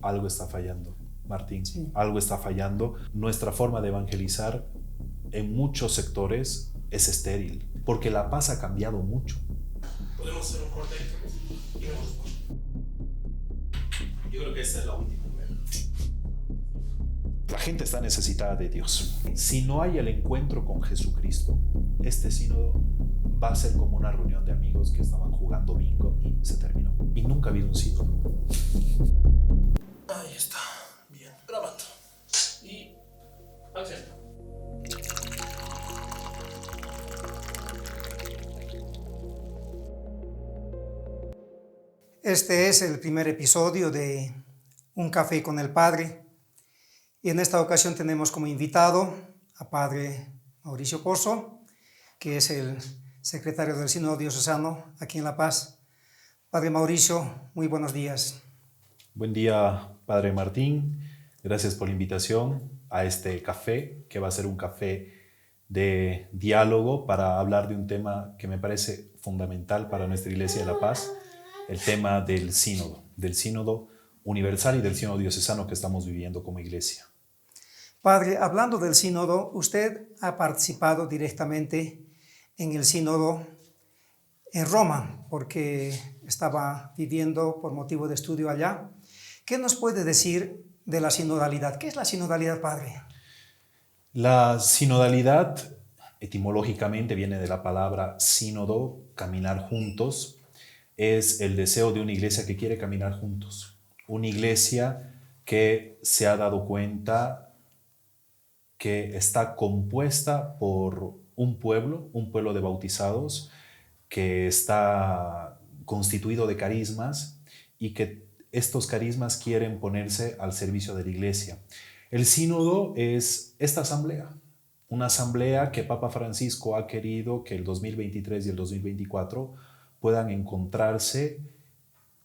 algo está fallando, Martín. Sí. Algo está fallando. Nuestra forma de evangelizar en muchos sectores es estéril, porque la paz ha cambiado mucho. Podemos hacer un corte y vemos. Yo creo que esta es la última. La gente está necesitada de Dios. Si no hay el encuentro con Jesucristo, este sínodo va a ser como una reunión de amigos que estaban jugando bingo y se terminó. Y nunca ha habido un sínodo. Ahí está. Bien. Grabando. Y acción. Este es el primer episodio de Un Café con el Padre. Y en esta ocasión tenemos como invitado a Padre Mauricio Pozo, que es el secretario del Sínodo Diocesano aquí en La Paz. Padre Mauricio, muy buenos días. Buen día, Padre Martín. Gracias por la invitación a este café, que va a ser un café de diálogo para hablar de un tema que me parece fundamental para nuestra Iglesia de La Paz, el tema del sínodo universal y del sínodo diocesano que estamos viviendo como iglesia. Padre, hablando del sínodo, usted ha participado directamente en el sínodo en Roma, porque estaba viviendo por motivo de estudio allá. ¿Qué nos puede decir de la sinodalidad? ¿Qué es la sinodalidad, Padre? La sinodalidad etimológicamente viene de la palabra sínodo, caminar juntos. Es el deseo de una iglesia que quiere caminar juntos. Una iglesia que se ha dado cuenta que está compuesta por un pueblo de bautizados, que está constituido de carismas y que estos carismas quieren ponerse al servicio de la iglesia. El sínodo es esta asamblea, una asamblea que Papa Francisco ha querido que el 2023 y el 2024 puedan encontrarse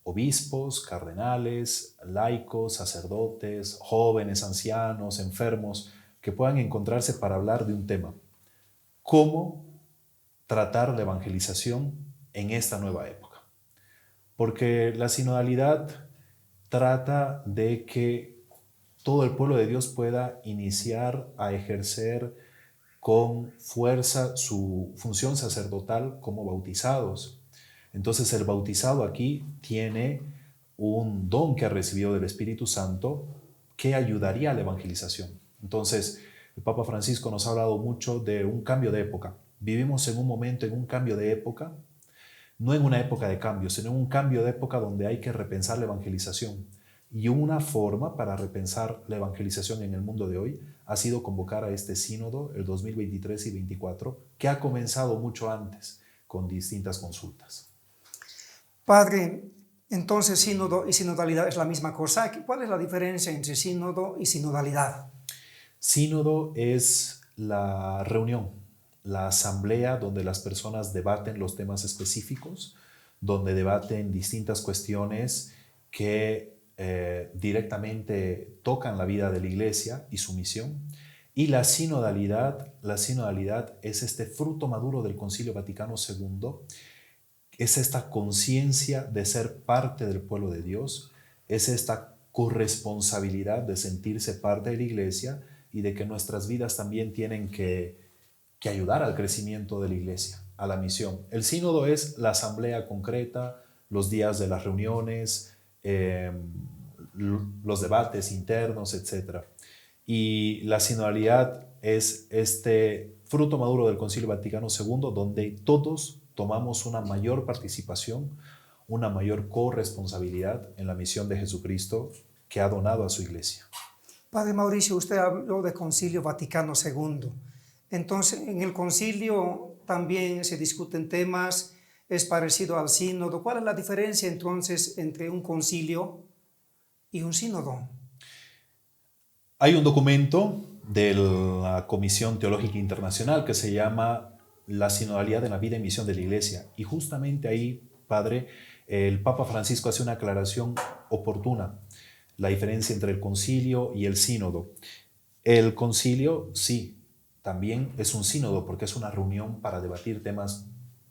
obispos, cardenales, laicos, sacerdotes, jóvenes, ancianos, enfermos, que puedan encontrarse para hablar de un tema. ¿Cómo tratar la evangelización en esta nueva época? Porque la sinodalidad trata de que todo el pueblo de Dios pueda iniciar a ejercer con fuerza su función sacerdotal como bautizados. Entonces el bautizado aquí tiene un don que ha recibido del Espíritu Santo que ayudaría a la evangelización. Entonces el Papa Francisco nos ha hablado mucho de un cambio de época. Vivimos en un momento, en un cambio de época, no en una época de cambio, sino en un cambio de época donde hay que repensar la evangelización. Y una forma para repensar la evangelización en el mundo de hoy ha sido convocar a este sínodo el 2023 y 2024, que ha comenzado mucho antes con distintas consultas. Padre, entonces sínodo y sinodalidad es la misma cosa. ¿Cuál es la diferencia entre sínodo y sinodalidad? Sínodo es la reunión, la asamblea donde las personas debaten los temas específicos, donde debaten distintas cuestiones que directamente tocan la vida de la iglesia y su misión. Y la sinodalidad es este fruto maduro del Concilio Vaticano II, es esta conciencia de ser parte del pueblo de Dios, es esta corresponsabilidad de sentirse parte de la iglesia y de que nuestras vidas también tienen que ayudar al crecimiento de la iglesia, a la misión. El sínodo es la asamblea concreta, los días de las reuniones, los debates internos, etc. Y la sinodalidad es este fruto maduro del Concilio Vaticano II, donde todos tomamos una mayor participación, una mayor corresponsabilidad en la misión de Jesucristo que ha donado a su iglesia. Padre Mauricio, usted habló del Concilio Vaticano II. Entonces, en el concilio también se discuten temas, es parecido al sínodo. ¿Cuál es la diferencia entonces entre un concilio y un sínodo? Hay un documento de la Comisión Teológica Internacional que se llama La sinodalidad en la vida y misión de la Iglesia. Y justamente ahí, Padre, el Papa Francisco hace una aclaración oportuna, la diferencia entre el concilio y el sínodo. El concilio, sí, también es un sínodo porque es una reunión para debatir temas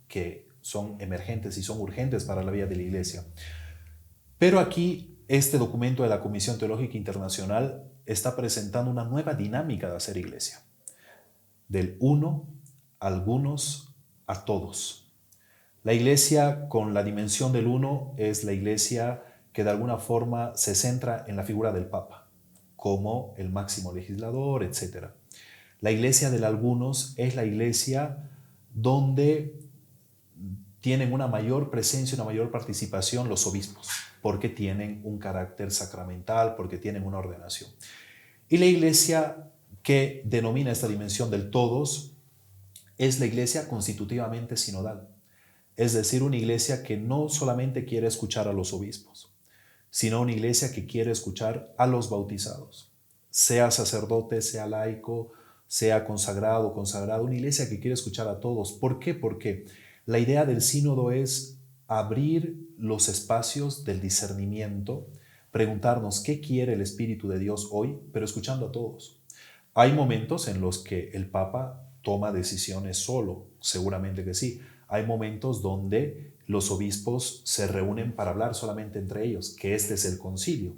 que son emergentes y son urgentes para la vida de la Iglesia. Pero aquí este documento de la Comisión Teológica Internacional está presentando una nueva dinámica de hacer iglesia. Del uno, algunos, a todos. La iglesia con la dimensión del uno es la iglesia que de alguna forma se centra en la figura del Papa, como el máximo legislador, etc. La iglesia del algunos es la iglesia donde tienen una mayor presencia, una mayor participación los obispos, porque tienen un carácter sacramental, porque tienen una ordenación. Y la iglesia que denomina esta dimensión del todos es la iglesia constitutivamente sinodal, es decir, una iglesia que no solamente quiere escuchar a los obispos, sino una iglesia que quiere escuchar a los bautizados, sea sacerdote, sea laico, sea consagrado o consagrado, una iglesia que quiere escuchar a todos. ¿Por qué? Porque la idea del sínodo es abrir los espacios del discernimiento, preguntarnos qué quiere el Espíritu de Dios hoy, pero escuchando a todos. Hay momentos en los que el Papa toma decisiones solo, seguramente que sí. Hay momentos donde los obispos se reúnen para hablar solamente entre ellos, que este es el concilio,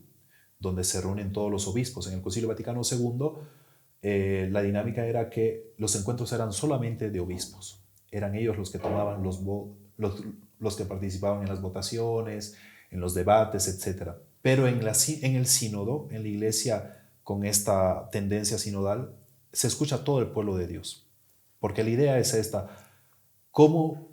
donde se reúnen todos los obispos. En el Concilio Vaticano II, la dinámica era que los encuentros eran solamente de obispos. Eran ellos los que tomaban los que participaban en las votaciones, en los debates, etc. Pero en el sínodo, en la iglesia con esta tendencia sinodal, se escucha a todo el pueblo de Dios. Porque la idea es esta: ¿cómo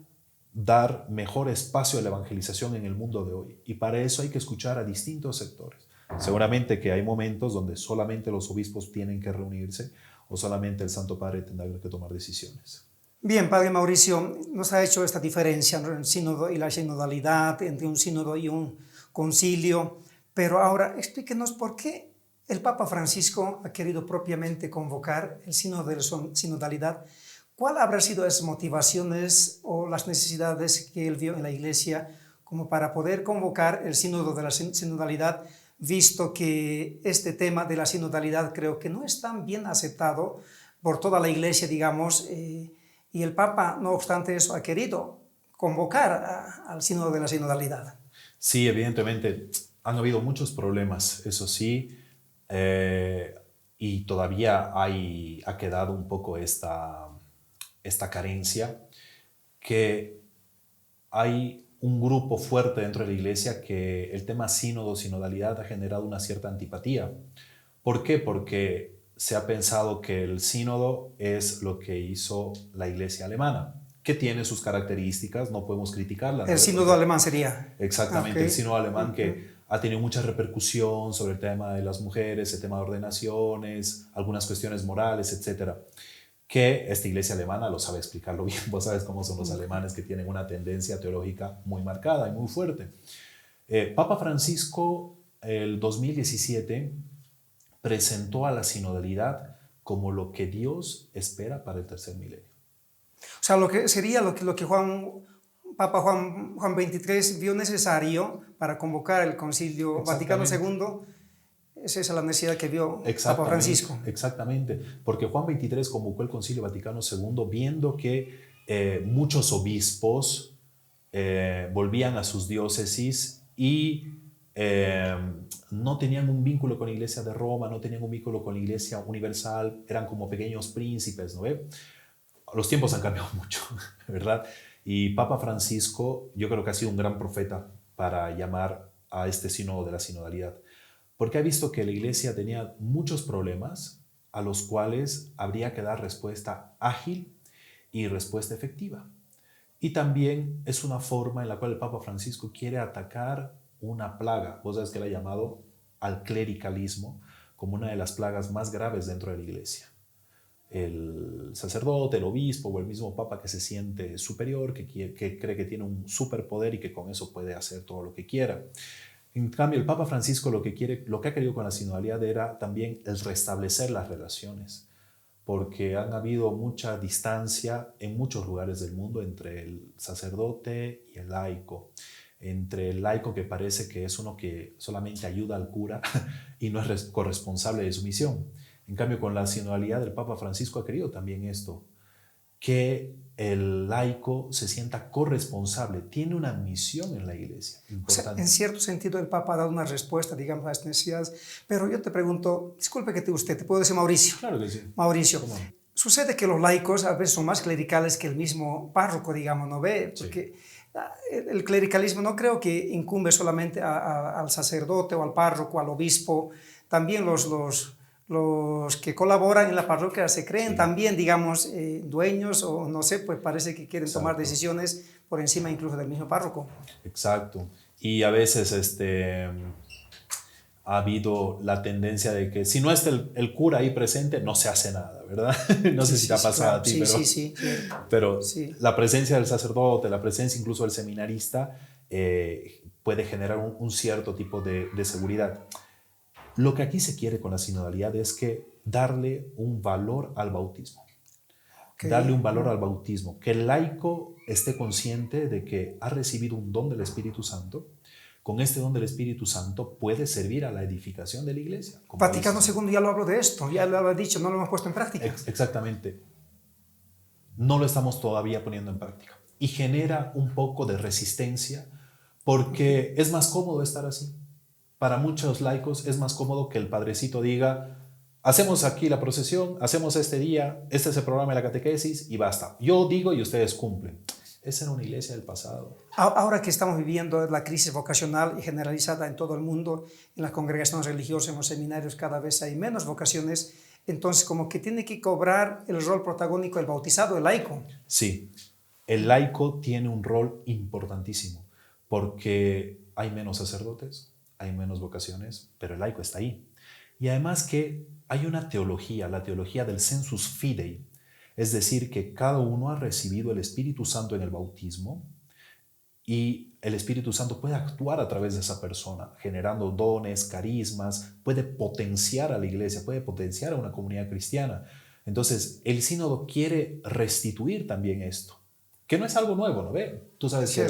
dar mejor espacio a la evangelización en el mundo de hoy? Y para eso hay que escuchar a distintos sectores. Seguramente que hay momentos donde solamente los obispos tienen que reunirse o solamente el Santo Padre tendrá que tomar decisiones. Bien, Padre Mauricio, nos ha hecho esta diferencia entre el sínodo y la sinodalidad, entre un sínodo y un concilio, pero ahora explíquenos por qué el Papa Francisco ha querido propiamente convocar el sínodo de la sinodalidad. ¿Cuál habrán sido esas motivaciones o las necesidades que él vio en la Iglesia como para poder convocar el sínodo de la sinodalidad, visto que este tema de la sinodalidad creo que no es tan bien aceptado por toda la Iglesia, digamos, y el Papa, no obstante eso, ha querido convocar al sínodo de la sinodalidad? Sí, evidentemente han habido muchos problemas, eso sí, y todavía ha quedado un poco esta carencia, que hay un grupo fuerte dentro de la iglesia que el tema sínodo, sinodalidad ha generado una cierta antipatía. ¿Por qué? Porque se ha pensado que el sínodo es lo que hizo la iglesia alemana, que tiene sus características, no podemos criticarla. El sínodo alemán sería. Exactamente, Okay. el sínodo alemán que ha tenido mucha repercusión sobre el tema de las mujeres, el tema de ordenaciones, algunas cuestiones morales, etcétera, que esta iglesia alemana lo sabe explicarlo bien. Vos sabes cómo son los alemanes, que tienen una tendencia teológica muy marcada y muy fuerte. Papa Francisco, el 2017, presentó a la sinodalidad como lo que Dios espera para el tercer milenio. O sea, lo que sería lo que Papa Juan XXIII vio necesario para convocar el Concilio Vaticano II. Esa es la necesidad que vio Papa Francisco. Exactamente, porque Juan XXIII convocó el Concilio Vaticano II viendo que muchos obispos volvían a sus diócesis y no tenían un vínculo con la Iglesia de Roma, no tenían un vínculo con la Iglesia universal, eran como pequeños príncipes, ¿no ve? Los tiempos han cambiado mucho, ¿verdad? Y Papa Francisco, yo creo que ha sido un gran profeta para llamar a este sínodo de la sinodalidad, porque ha visto que la iglesia tenía muchos problemas a los cuales habría que dar respuesta ágil y respuesta efectiva. Y también es una forma en la cual el Papa Francisco quiere atacar una plaga. Vos sabes que él ha llamado al clericalismo como una de las plagas más graves dentro de la iglesia. El sacerdote, el obispo o el mismo papa que se siente superior, que cree que tiene un superpoder y que con eso puede hacer todo lo que quiera. En cambio, el Papa Francisco lo que ha querido con la sinodalidad era también el restablecer las relaciones, porque han habido mucha distancia en muchos lugares del mundo entre el sacerdote y el laico, entre el laico que parece que es uno que solamente ayuda al cura y no es corresponsable de su misión. En cambio, con la sinodalidad, el Papa Francisco ha querido también esto, que el laico se sienta corresponsable, tiene una misión en la iglesia importante. O sea, en cierto sentido el Papa ha dado una respuesta, digamos, a las necesidades, pero yo te pregunto, disculpe que te puedo decir Mauricio. Claro que sí. Mauricio, ¿Cómo no? sucede que los laicos a veces son más clericales que el mismo párroco, digamos, ¿no ve? Porque el clericalismo no creo que incumbe solamente al sacerdote o al párroco, al obispo, también los que colaboran en la parroquia se creen también, digamos, dueños o no sé, pues parece que quieren tomar decisiones por encima incluso del mismo párroco. Exacto. Y a veces ha habido la tendencia de que si no está el cura ahí presente, no se hace nada, ¿verdad? No sé si te ha pasado claro. a ti, pero la presencia del sacerdote, la presencia incluso del seminarista puede generar un cierto tipo de seguridad. Lo que aquí se quiere con la sinodalidad es que darle un valor al bautismo. Darle un valor al bautismo. Que el laico esté consciente de que ha recibido un don del Espíritu Santo. Con este don del Espíritu Santo puede servir a la edificación de la iglesia. Vaticano II ya lo habló de esto, ya lo ha dicho, no lo hemos puesto en práctica. Exactamente. No lo estamos todavía poniendo en práctica. Y genera un poco de resistencia porque es más cómodo estar así. Para muchos laicos es más cómodo que el padrecito diga: hacemos aquí la procesión, hacemos este día, este es el programa de la catequesis y basta. Yo digo y ustedes cumplen. Esa era una iglesia del pasado. Ahora que estamos viviendo la crisis vocacional y generalizada en todo el mundo, en las congregaciones religiosas, en los seminarios cada vez hay menos vocaciones, entonces como que tiene que cobrar el rol protagónico el bautizado, el laico. Sí, el laico tiene un rol importantísimo porque hay menos sacerdotes, hay menos vocaciones, pero el laico está ahí. Y además que hay una teología, la teología del sensus fidei, es decir, que cada uno ha recibido el Espíritu Santo en el bautismo y el Espíritu Santo puede actuar a través de esa persona, generando dones, carismas, puede potenciar a la iglesia, puede potenciar a una comunidad cristiana. Entonces, el sínodo quiere restituir también esto, que no es algo nuevo, ¿no ve? Tú sabes Sí,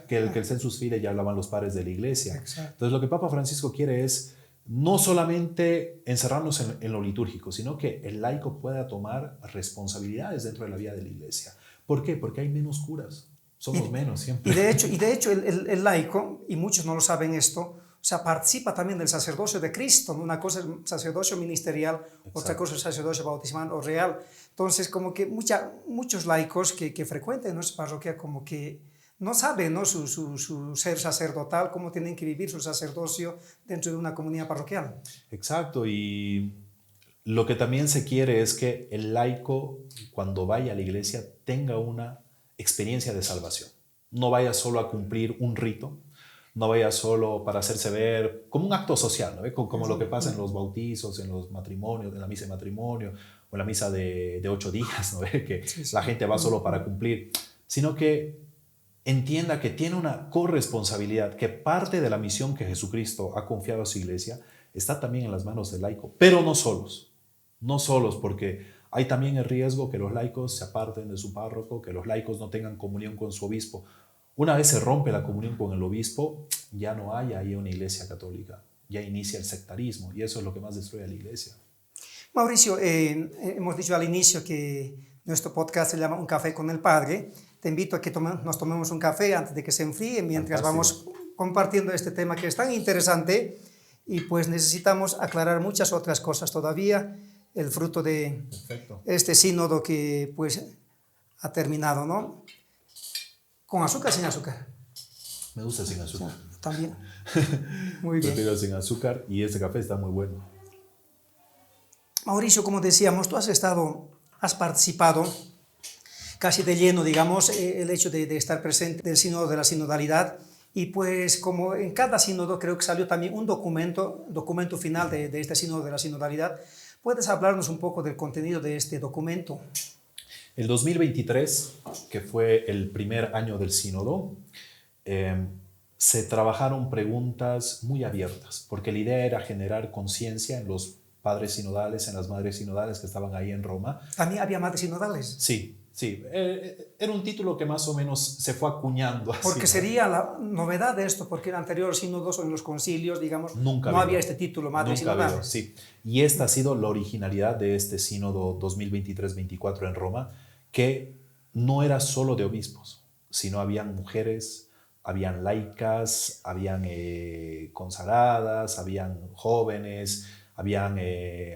que el sensus fidei ya hablaban los padres de la iglesia. Exacto. Entonces, lo que Papa Francisco quiere es no solamente encerrarnos en lo litúrgico, sino que el laico pueda tomar responsabilidades dentro de la vida de la iglesia. ¿Por qué? Porque hay menos curas. Somos menos siempre. Y de hecho el laico, y muchos no lo saben esto, o sea, participa también del sacerdocio de Cristo. Una cosa es el sacerdocio ministerial, otra cosa es el sacerdocio bautismal o real. Entonces, como que muchos laicos que frecuentan nuestra parroquia como que no saben, ¿no? Su ser sacerdotal, cómo tienen que vivir su sacerdocio dentro de una comunidad parroquial. Exacto, y lo que también se quiere es que el laico, cuando vaya a la iglesia, tenga una experiencia de salvación. No vaya solo a cumplir un rito, no vaya solo para hacerse ver como un acto social, ¿no? Como lo que pasa en los bautizos, en los matrimonios, en la misa de matrimonio o en la misa de 8 días, ¿no? Que la gente va solo para cumplir, sino que entienda que tiene una corresponsabilidad, que parte de la misión que Jesucristo ha confiado a su iglesia está también en las manos del laico, pero no solos, porque hay también el riesgo que los laicos se aparten de su párroco, que los laicos no tengan comunión con su obispo. Una vez se rompe la comunión con el obispo, ya no hay ahí una iglesia católica, ya inicia el sectarismo y eso es lo que más destruye a la iglesia. Mauricio, hemos dicho al inicio que nuestro podcast se llama Un Café con el Padre. Te invito a que nos tomemos un café antes de que se enfríe mientras vamos compartiendo este tema que es tan interesante y pues necesitamos aclarar muchas otras cosas todavía, el fruto de este sínodo que pues ha terminado, ¿no? ¿Con azúcar o sin azúcar? Me gusta sin azúcar. Sí, también. Muy bien. Prefiero sin azúcar y este café está muy bueno. Mauricio, como decíamos, tú has participado casi de lleno, digamos, el hecho de estar presente del sínodo de la sinodalidad y pues como en cada sínodo creo que salió también un documento final de este sínodo de la sinodalidad. ¿Puedes hablarnos un poco del contenido de este documento? El 2023, que fue el primer año del sínodo, se trabajaron preguntas muy abiertas, porque la idea era generar conciencia en los padres sinodales, en las madres sinodales que estaban ahí en Roma. ¿También había madres sinodales? Sí. Era un título que más o menos se fue acuñando. Así, porque sería la novedad de esto, porque en anteriores sínodos o en los concilios, digamos, no había este título, madres sinodales. Sí, y esta ha sido la originalidad de este sínodo 2023-24 en Roma, que no era solo de obispos, sino habían mujeres, habían laicas, habían consagradas, habían jóvenes, habían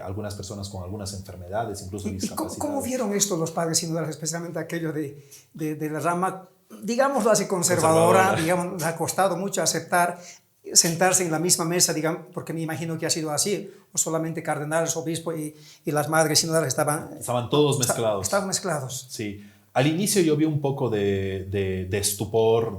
algunas personas con algunas enfermedades, incluso ¿Y discapacitadas. cómo vieron esto los padres sinodales, especialmente aquello de la rama, digámoslo así, conservadora, digamos, le ha costado mucho aceptar sentarse en la misma mesa, digamos, porque me imagino que ha sido así, o solamente cardenales, obispos y las madres sinodales estaban todos mezclados. Estaban mezclados. Sí. Al inicio yo vi un poco de estupor,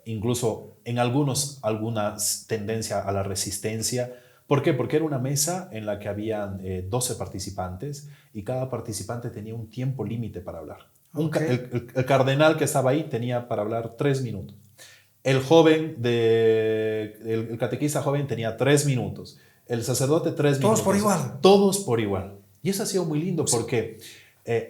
incluso en alguna tendencia a la resistencia. ¿Por qué? Porque era una mesa en la que habían 12 participantes y cada participante tenía un tiempo límite para hablar. Okay. El cardenal que estaba ahí tenía para hablar 3 minutos. El joven, el catequista joven tenía 3 minutos. El sacerdote 3 minutos. Todos por igual. Todos por igual. Y eso ha sido muy lindo porque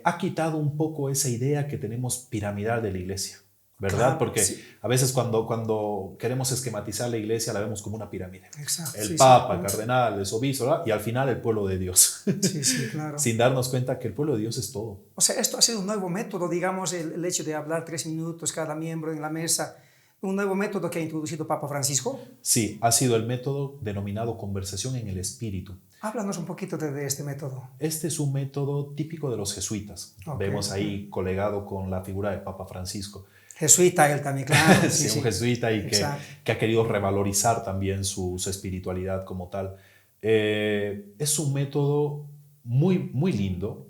ha quitado un poco esa idea que tenemos piramidal de la iglesia, ¿verdad? Claro, porque sí. a veces cuando queremos esquematizar la iglesia la vemos como una pirámide. Exacto, El sí, papa, sí. el cardenal, el obispo, ¿verdad? Y al final el pueblo de Dios. Sí, sí, claro. Sin darnos cuenta que el pueblo de Dios es todo. O sea, esto ha sido un nuevo método, digamos, el hecho de hablar 3 minutos cada miembro en la mesa, un nuevo método que ha introducido Papa Francisco. Sí, ha sido el método denominado conversación en el espíritu. Háblanos un poquito de este método. Este es un método típico de los jesuitas. Okay. Vemos ahí colegado con la figura de Papa Francisco. Jesuita él también, claro. Sí, un jesuita y Exacto. que ha querido revalorizar también su espiritualidad como tal. Es un método muy lindo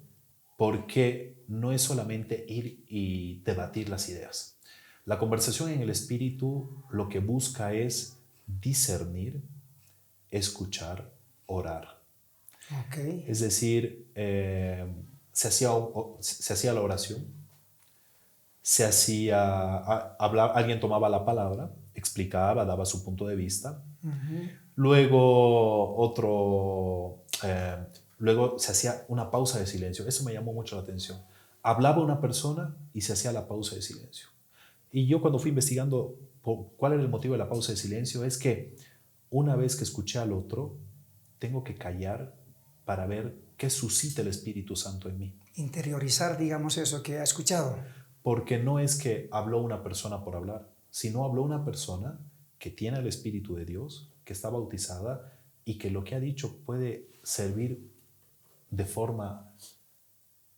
porque no es solamente ir y debatir las ideas. La conversación en el espíritu lo que busca es discernir, escuchar, orar. Okay. Es decir, se hacía la oración, alguien tomaba la palabra, explicaba, daba su punto de vista. Luego luego se hacía una pausa de silencio. Eso me llamó mucho la atención. Hablaba una persona y se hacía la pausa de silencio. Y yo cuando fui investigando cuál era el motivo de la pausa de silencio, es que una vez que escuché al otro, tengo que callar para ver qué suscita el Espíritu Santo en mí. Interiorizar, digamos, eso que ha escuchado. Porque no es que habló una persona por hablar, sino habló una persona que tiene el Espíritu de Dios, que está bautizada y que lo que ha dicho puede servir de forma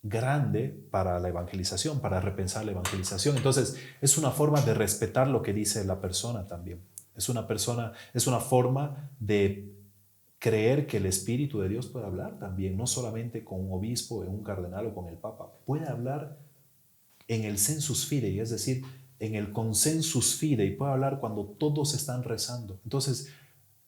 grande para la evangelización, para repensar la evangelización. Entonces, es una forma de respetar lo que dice la persona también. Es una forma de creer que el Espíritu de Dios puede hablar también, no solamente con un obispo, un cardenal o con el papa. Puede hablar en el sensus fidei, es decir, en el consensus fidei, puede hablar cuando todos están rezando. Entonces,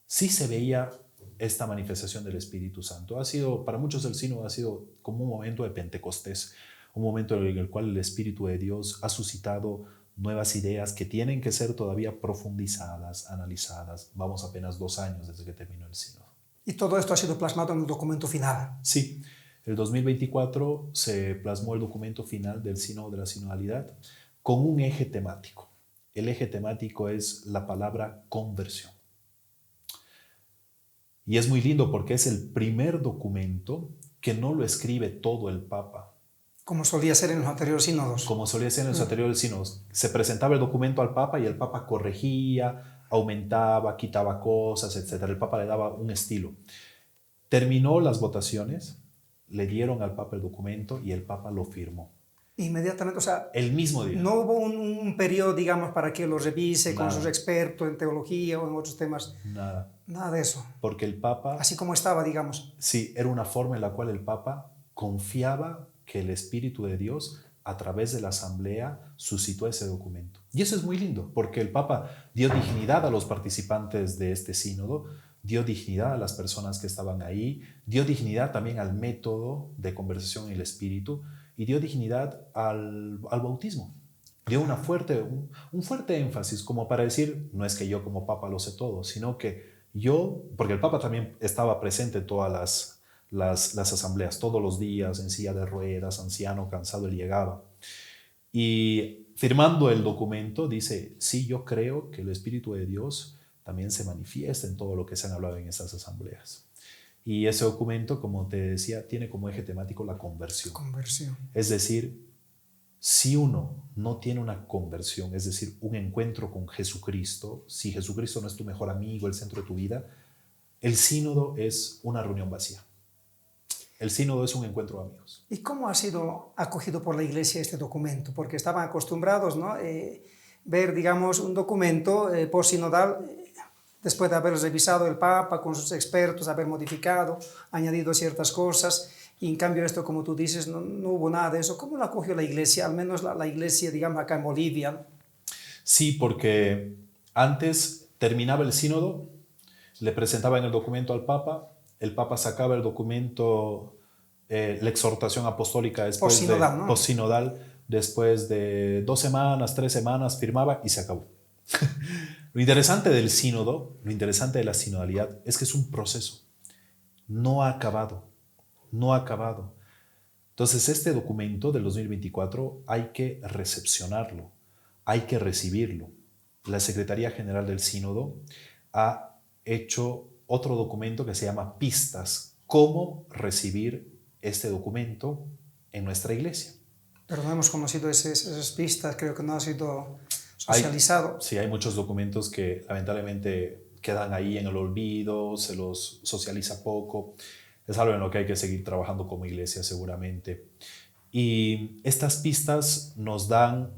sí se veía esta manifestación del Espíritu Santo. Para muchos el sínodo ha sido como un momento de Pentecostés, un momento en el cual el Espíritu de Dios ha suscitado nuevas ideas que tienen que ser todavía profundizadas, analizadas. Vamos apenas 2 años desde que terminó el sínodo. Y todo esto ha sido plasmado en el documento final. Sí, el 2024 se plasmó el documento final del sínodo de la sinodalidad con un eje temático. El eje temático es la palabra conversión. Y es muy lindo porque es el primer documento que no lo escribe todo el Papa. Como solía ser en los anteriores sínodos. Como solía ser en los anteriores sínodos. Se presentaba el documento al Papa y el Papa corregía, aumentaba, quitaba cosas, etc. El Papa le daba un estilo. Terminó las votaciones, le dieron al Papa el documento y el Papa lo firmó. Inmediatamente, o sea, el mismo día. No hubo un periodo, digamos, para que lo revise Nada. con sus expertos en teología o en otros temas. Nada. Nada de eso. Porque el Papa... Así como estaba, digamos. Sí, era una forma en la cual el Papa confiaba que el Espíritu de Dios, a través de la asamblea, suscitó ese documento. Y eso es muy lindo, porque el Papa dio dignidad a los participantes de este sínodo, dio dignidad a las personas que estaban ahí, dio dignidad también al método de conversación en el Espíritu, y dio dignidad al bautismo. Dio un fuerte énfasis como para decir, no es que yo como Papa lo sé todo, sino que yo, porque el Papa también estaba presente en todas las asambleas, todos los días, en silla de ruedas, anciano, cansado, él llegaba. Y firmando el documento dice, sí, yo creo que el Espíritu de Dios también se manifiesta en todo lo que se han hablado en estas asambleas. Y ese documento, como te decía, tiene como eje temático la conversión. Conversión. Es decir, si uno no tiene una conversión, es decir, un encuentro con Jesucristo, si Jesucristo no es tu mejor amigo, el centro de tu vida, el sínodo es una reunión vacía. El sínodo es un encuentro de amigos. ¿Y cómo ha sido acogido por la Iglesia este documento? Porque estaban acostumbrados, ¿no? Ver, digamos, un documento postsinodal, después de haber revisado el Papa con sus expertos, haber modificado, añadido ciertas cosas, y en cambio esto, como tú dices, no hubo nada de eso. ¿Cómo lo acogió la Iglesia? Al menos la Iglesia, digamos, acá en Bolivia. Sí, porque antes terminaba el sínodo, le presentaban el documento al Papa, el Papa sacaba el documento, la exhortación apostólica después Postsinodal, ¿no? postsinodal, después de 2 semanas, 3 semanas, firmaba y se acabó. Lo interesante del sínodo, lo interesante de la sinodalidad es que es un proceso, no ha acabado, no ha acabado. Entonces este documento del 2024 hay que recepcionarlo, hay que recibirlo. La Secretaría General del Sínodo ha hecho otro documento que se llama Pistas, cómo recibir este documento en nuestra iglesia. Pero no hemos conocido esas pistas, creo que no ha sido socializado. Sí, hay muchos documentos que lamentablemente quedan ahí en el olvido, se los socializa poco. Es algo en lo que hay que seguir trabajando como iglesia seguramente. Y estas pistas nos dan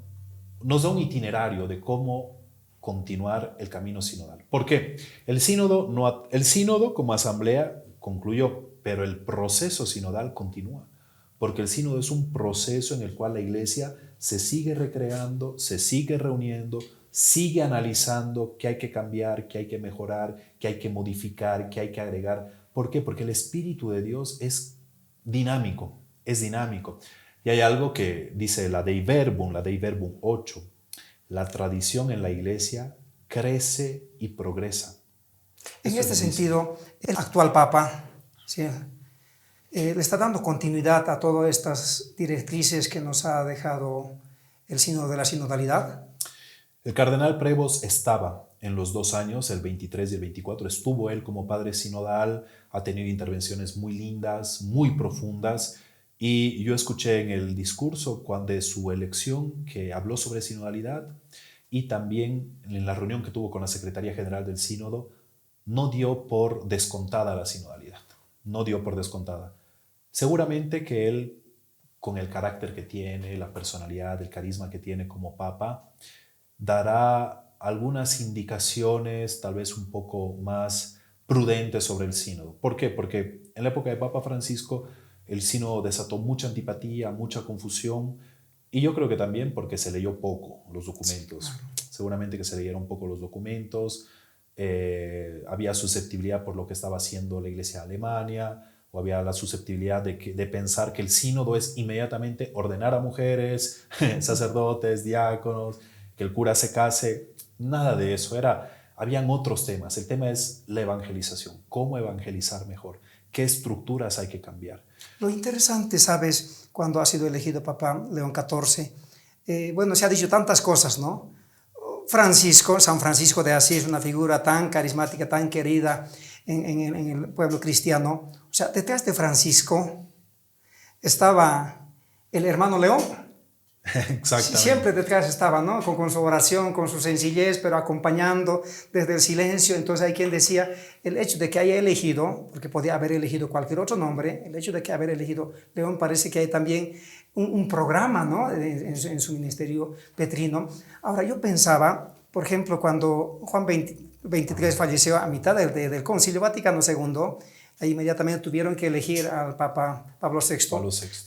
un itinerario de cómo continuar el camino sinodal. ¿Por qué? El sínodo como asamblea concluyó, pero el proceso sinodal continúa, porque el sínodo es un proceso en el cual la iglesia se sigue recreando, se sigue reuniendo, sigue analizando qué hay que cambiar, qué hay que mejorar, qué hay que modificar, qué hay que agregar. ¿Por qué? Porque el Espíritu de Dios es dinámico, es dinámico. Y hay algo que dice la Dei Verbum 8, la tradición en la iglesia crece y progresa. En este sentido, el actual Papa, ¿sí?, le está dando continuidad a todas estas directrices que nos ha dejado el sínodo de la sinodalidad. El cardenal Prevost estaba en los 2 años, el 23 y el 24, estuvo él como padre sinodal, ha tenido intervenciones muy lindas, muy profundas, y yo escuché en el discurso de su elección que habló sobre sinodalidad, y también en la reunión que tuvo con la Secretaría General del Sínodo, no dio por descontada la sinodalidad, no dio por descontada. Seguramente que él, con el carácter que tiene, la personalidad, el carisma que tiene como papa, dará algunas indicaciones tal vez un poco más prudentes sobre el sínodo. ¿Por qué? Porque en la época de Papa Francisco el sínodo desató mucha antipatía, mucha confusión, y yo creo que también porque se leyó poco los documentos. Sí, claro. Seguramente que se leyeron poco los documentos, había susceptibilidad por lo que estaba haciendo la Iglesia de Alemania, o había la susceptibilidad de pensar que el sínodo es inmediatamente ordenar a mujeres, sacerdotes, diáconos, que el cura se case. Nada de eso, habían otros temas. El tema es la evangelización, cómo evangelizar mejor, qué estructuras hay que cambiar. Lo interesante, ¿sabes?, cuando ha sido elegido Papa León XIV, bueno, se ha dicho tantas cosas, ¿no? San Francisco de Asís, una figura tan carismática, tan querida en el pueblo cristiano. O sea, detrás de Francisco estaba el hermano León. Exactamente. Siempre detrás estaba, ¿no? Con su oración, con su sencillez, pero acompañando desde el silencio. Entonces hay quien decía, el hecho de que haya elegido, porque podía haber elegido cualquier otro nombre, el hecho de que haber elegido León, parece que hay también un programa, ¿no?, en su ministerio petrino. Ahora, yo pensaba, por ejemplo, cuando Juan XXIII falleció a mitad del Concilio Vaticano II, ahí inmediatamente tuvieron que elegir al Papa Pablo VI.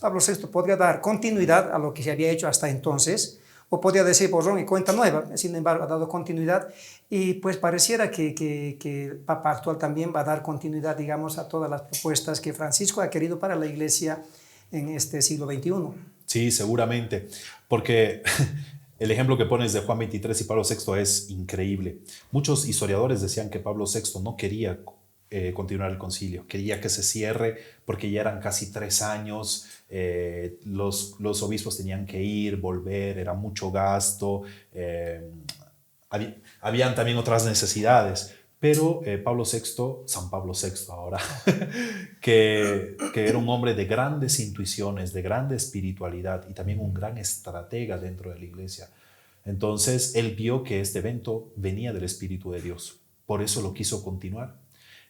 Pablo VI podría dar continuidad a lo que se había hecho hasta entonces, o podría decir borrón y cuenta nueva. Sin embargo, ha dado continuidad, y pues pareciera que el Papa actual también va a dar continuidad, digamos, a todas las propuestas que Francisco ha querido para la Iglesia en este siglo XXI. Sí, seguramente, porque el ejemplo que pones de Juan XXIII y Pablo VI es increíble. Muchos historiadores decían que Pablo VI no quería continuar el concilio, quería que se cierre porque ya eran casi 3 años, los obispos tenían que ir, volver, era mucho gasto, habían también otras necesidades, Pero San Pablo VI ahora, que era un hombre de grandes intuiciones, de grande espiritualidad y también un gran estratega dentro de la iglesia. Entonces, él vio que este evento venía del Espíritu de Dios. Por eso lo quiso continuar.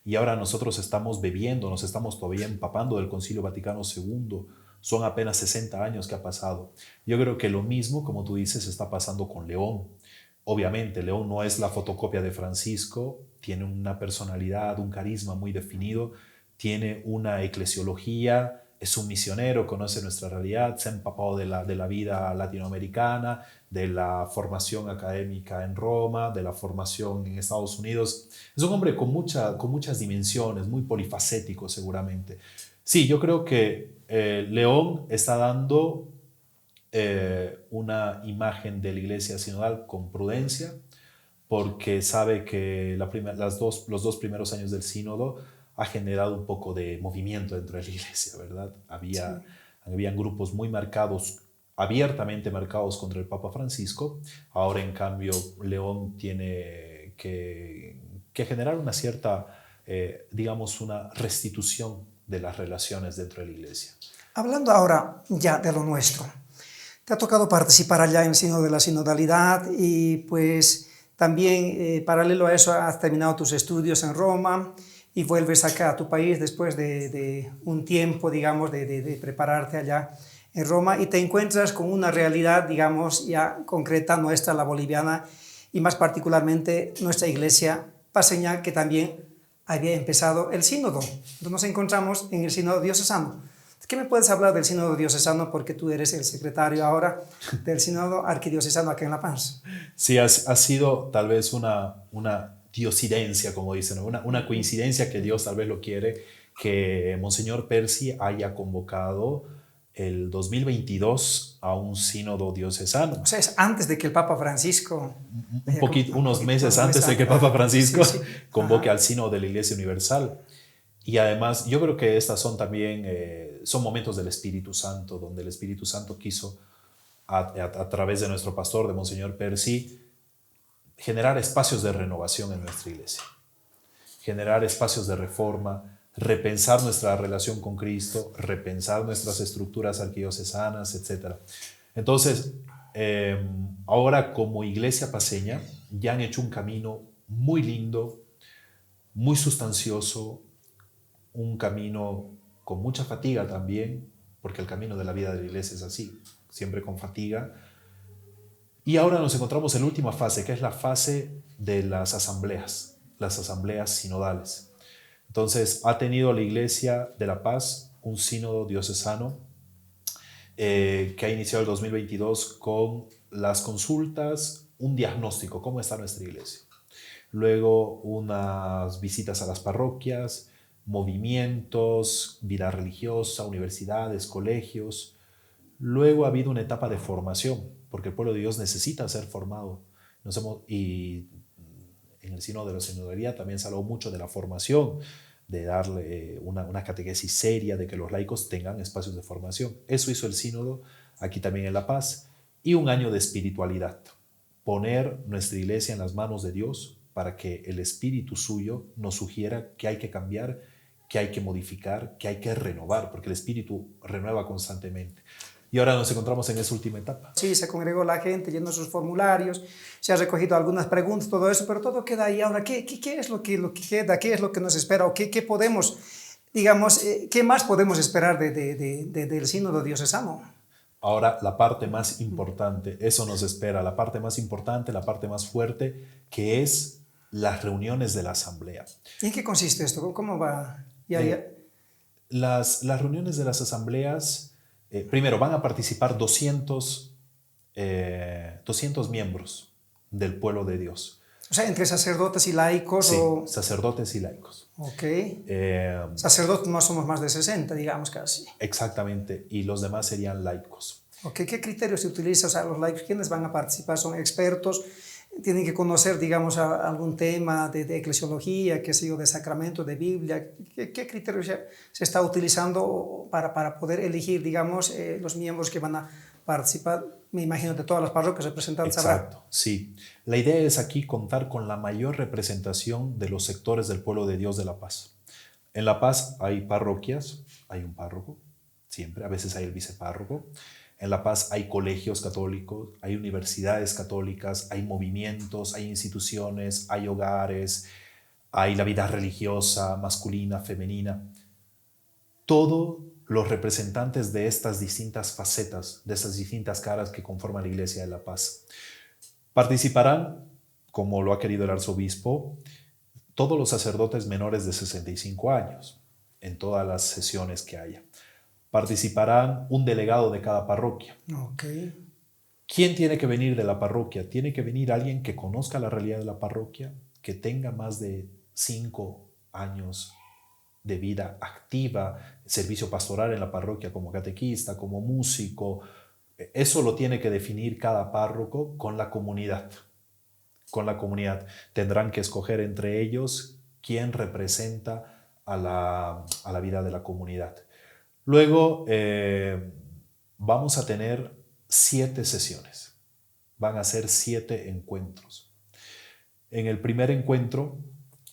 Y ahora nosotros estamos bebiendo, nos estamos todavía empapando del Concilio Vaticano II. Son apenas 60 años que ha pasado. Yo creo que lo mismo, como tú dices, está pasando con León. Obviamente, León no es la fotocopia de Francisco, tiene una personalidad, un carisma muy definido, tiene una eclesiología, es un misionero, conoce nuestra realidad, se ha empapado de la vida latinoamericana, de la formación académica en Roma, de la formación en Estados Unidos. Es un hombre con muchas dimensiones, muy polifacético seguramente. Sí, yo creo que León está dando una imagen de la iglesia sinodal con prudencia, porque sabe que los dos primeros años del sínodo ha generado un poco de movimiento dentro de la iglesia, ¿verdad? Habían grupos muy marcados, abiertamente marcados contra el Papa Francisco. Ahora, en cambio, León tiene que generar una cierta, digamos, una restitución de las relaciones dentro de la iglesia. Hablando ahora ya de lo nuestro, te ha tocado participar allá en el Sínodo de la Sinodalidad y pues también paralelo a eso has terminado tus estudios en Roma y vuelves acá a tu país después de un tiempo, digamos, de prepararte allá en Roma y te encuentras con una realidad, digamos, ya concreta nuestra, la boliviana, y más particularmente nuestra iglesia paceña, que también había empezado el sínodo. Entonces nos encontramos en el sínodo diocesano. ¿Qué me puedes hablar del sínodo diocesano? Porque tú eres el secretario ahora del sínodo arquidiocesano acá en La Paz. Sí, ha sido tal vez una diosidencia, como dicen, una coincidencia que Dios tal vez lo quiere, que Monseñor Percy haya convocado el 2022 a un sínodo diocesano. O sea, es antes de que el Papa Francisco... Unos meses antes de que el Papa Francisco sí. convoque al sínodo de la Iglesia Universal. Y además, yo creo que estas son también son momentos del Espíritu Santo, donde el Espíritu Santo quiso, a través de nuestro pastor, de Monseñor Percy, generar espacios de renovación en nuestra iglesia, generar espacios de reforma, repensar nuestra relación con Cristo, repensar nuestras estructuras arquidiocesanas, etc. Entonces, ahora como iglesia paceña, ya han hecho un camino muy lindo, muy sustancioso, un camino con mucha fatiga también, porque el camino de la vida de la iglesia es así, siempre con fatiga. Y ahora nos encontramos en la última fase, que es la fase de las asambleas sinodales. Entonces, ha tenido la Iglesia de La Paz un sínodo diocesano que ha iniciado el 2022 con las consultas, un diagnóstico, cómo está nuestra iglesia. Luego, unas visitas a las parroquias, movimientos, vida religiosa, universidades, colegios. Luego ha habido una etapa de formación, porque el pueblo de Dios necesita ser formado. Y en el sínodo de la sinodalidad también se habló mucho de la formación, de darle una catequesis seria, de que los laicos tengan espacios de formación. Eso hizo el sínodo aquí también en La Paz. Y un año de espiritualidad, poner nuestra iglesia en las manos de Dios para que el espíritu suyo nos sugiera que hay que cambiar, que hay que modificar, que hay que renovar, porque el espíritu renueva constantemente. Y ahora nos encontramos en esa última etapa. Sí, se congregó la gente, llenó sus formularios, se ha recogido algunas preguntas, todo eso, pero todo queda ahí. Ahora, ¿qué es lo que queda? ¿Qué es lo que nos espera? ¿O qué podemos, digamos, qué más podemos esperar del sínodo diocesano? Ahora, la parte más importante, eso nos espera, la parte más importante, la parte más fuerte, que es las reuniones de la asamblea. ¿Y en qué consiste esto? ¿Cómo va? Las reuniones de las asambleas... primero, van a participar 200 miembros del pueblo de Dios. O sea, entre sacerdotes y laicos. Sí, sacerdotes y laicos. Ok. Sacerdotes no somos más de 60, digamos casi. Exactamente, y los demás serían laicos. Ok, ¿qué criterios se utilizan? O sea, los laicos, ¿quiénes van a participar? ¿Son expertos? ¿Tienen que conocer, digamos, algún tema de eclesiología, qué sé yo, de sacramento, de Biblia? ¿Qué criterios se está utilizando para poder elegir, digamos, los miembros que van a participar me imagino, de todas las parroquias representantes habrá. Exacto, sí. La idea es aquí contar con la mayor representación de los sectores del pueblo de Dios de La Paz. En La Paz hay parroquias, hay un párroco, siempre, a veces hay el vicepárroco. En La Paz hay colegios católicos, hay universidades católicas, hay movimientos, hay instituciones, hay hogares, hay la vida religiosa, masculina, femenina. Todos los representantes de estas distintas facetas, de estas distintas caras que conforman la Iglesia de La Paz. Participarán, como lo ha querido el arzobispo, todos los sacerdotes menores de 65 años en todas las sesiones que haya. Participarán un delegado de cada parroquia. Okay. ¿Quién tiene que venir de la parroquia? Tiene que venir alguien que conozca la realidad de la parroquia, que tenga más de 5 años de vida activa, servicio pastoral en la parroquia como catequista, como músico. Eso lo tiene que definir cada párroco con la comunidad. Con la comunidad. Tendrán que escoger entre ellos quién representa a la vida de la comunidad. Luego vamos a tener 7 sesiones. Van a ser 7 encuentros. En el primer encuentro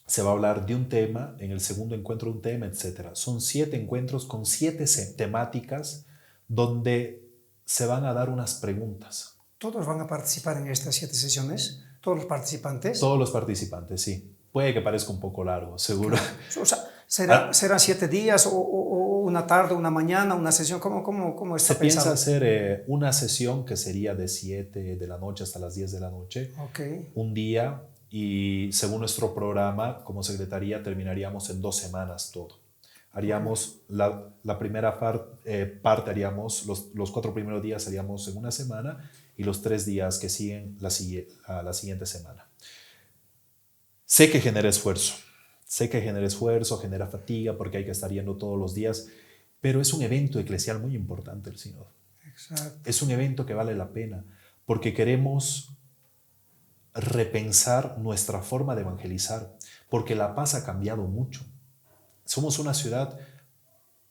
se va a hablar de un tema, en el segundo encuentro un tema, etc. Son 7 encuentros con 7 temáticas donde se van a dar unas preguntas. ¿Todos van a participar en estas 7 sesiones? ¿Todos los participantes? Todos los participantes, sí. Puede que parezca un poco largo, seguro. O sea, ¿serán 7 días o una tarde, una mañana, una sesión? ¿Cómo está Se pensado? piensa hacer una sesión que sería de 7 de la noche hasta las 10 de la noche. Okay. Un día, y según nuestro programa, como secretaría, terminaríamos en 2 semanas todo. Haríamos la primera parte, haríamos los 4 primeros días haríamos en una semana y los 3 días que siguen la siguiente semana. Sé que genera esfuerzo, genera fatiga porque hay que estar yendo todos los días, pero es un evento eclesial muy importante el sínodo. Exacto. Es un evento que vale la pena porque queremos repensar nuestra forma de evangelizar, porque La Paz ha cambiado mucho. Somos una ciudad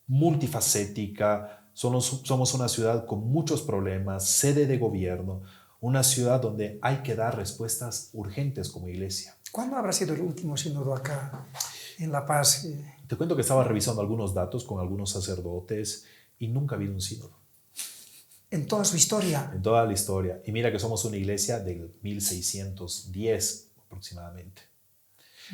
multifacética, somos una ciudad con muchos problemas, sede de gobierno, una ciudad donde hay que dar respuestas urgentes como iglesia. ¿Cuándo habrá sido el último sínodo acá en La Paz? Te cuento que estaba revisando algunos datos con algunos sacerdotes y nunca ha habido un sínodo. En toda su historia. En toda la historia. Y mira que somos una iglesia del 1610 aproximadamente.